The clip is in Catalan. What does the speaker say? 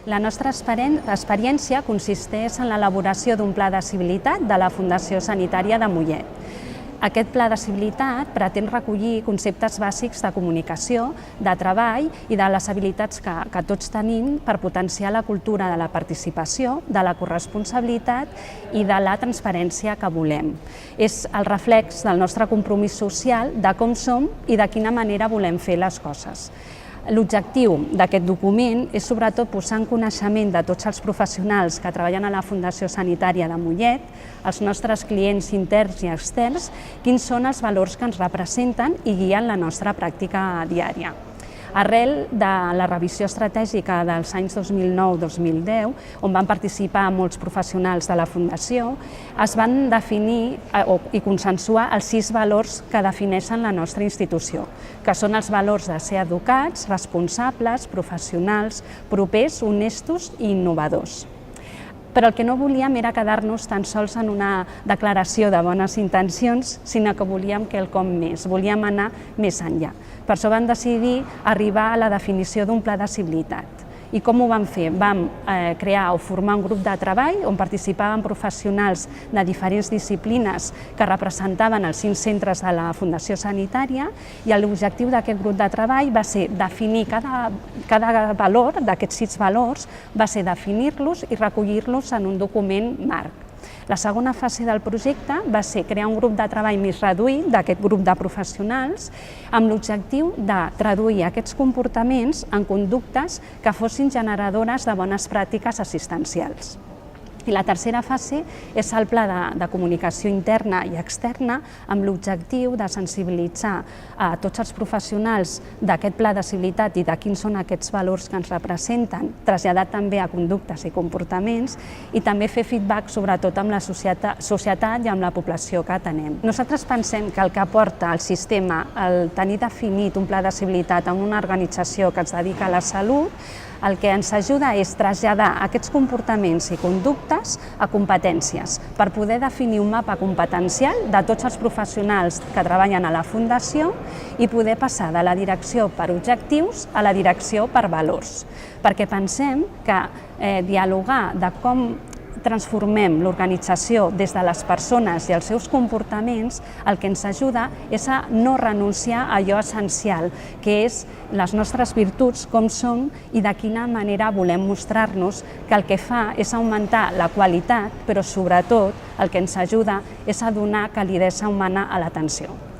La nostra experiència consisteix en l'elaboració d'un pla de civilitat de la Fundació Sanitària de Mollet. Aquest pla de civilitat pretén recollir conceptes bàsics de comunicació, de treball i de les habilitats que tots tenim per potenciar la cultura de la participació, de la corresponsabilitat i de la transparència que volem. És el reflex del nostre compromís social, de com som i de quina manera volem fer les coses. L'objectiu d'aquest document és sobretot posar en coneixement de tots els professionals que treballen a la Fundació Sanitària de Mollet, els nostres clients interns i externs, quins són els valors que ens representen i guien la nostra pràctica diària. Arrel de la revisió estratègica dels anys 2009-2010, on van participar molts professionals de la Fundació, es van definir i consensuar els 6 valors que defineixen la nostra institució, que són els valors de ser educats, responsables, professionals, propers, honestos i innovadors. Però el que no volíem era quedar-nos tan sols en una declaració de bones intencions, sinó que volíem quelcom més, volíem anar més enllà. Per això vam decidir arribar a la definició d'un pla de civilitat. I com ho vam fer? Vam crear o formar un grup de treball on participaven professionals de diferents disciplines que representaven els 5 centres de la Fundació Sanitària, i l'objectiu d'aquest grup de treball va ser definir cada valor, d'aquests 6 valors, va ser definir-los i recollir-los en un document marc. La segona fase del projecte va ser crear un grup de treball més reduït d'aquest grup de professionals amb l'objectiu de traduir aquests comportaments en conductes que fossin generadores de bones pràctiques assistencials. I la tercera fase és el pla de comunicació interna i externa amb l'objectiu de sensibilitzar a tots els professionals d'aquest pla de civilitat i de quins són aquests valors que ens representen, traslladar també a conductes i comportaments i també fer feedback sobretot amb la societat i amb la població que atenem. Nosaltres pensem que el que aporta al sistema el tenir definit un pla de civilitat en una organització que es dedica a la salut, el que ens ajuda és traslladar aquests comportaments i conductes a competències per poder definir un mapa competencial de tots els professionals que treballen a la Fundació i poder passar de la direcció per objectius a la direcció per valors. Perquè pensem que dialogar de com transformem l'organització des de les persones i els seus comportaments, el que ens ajuda és a no renunciar a allò essencial, que és les nostres virtuts, com som i de quina manera volem mostrar-nos, que el que fa és augmentar la qualitat, però sobretot el que ens ajuda és a donar calidesa humana a l'atenció.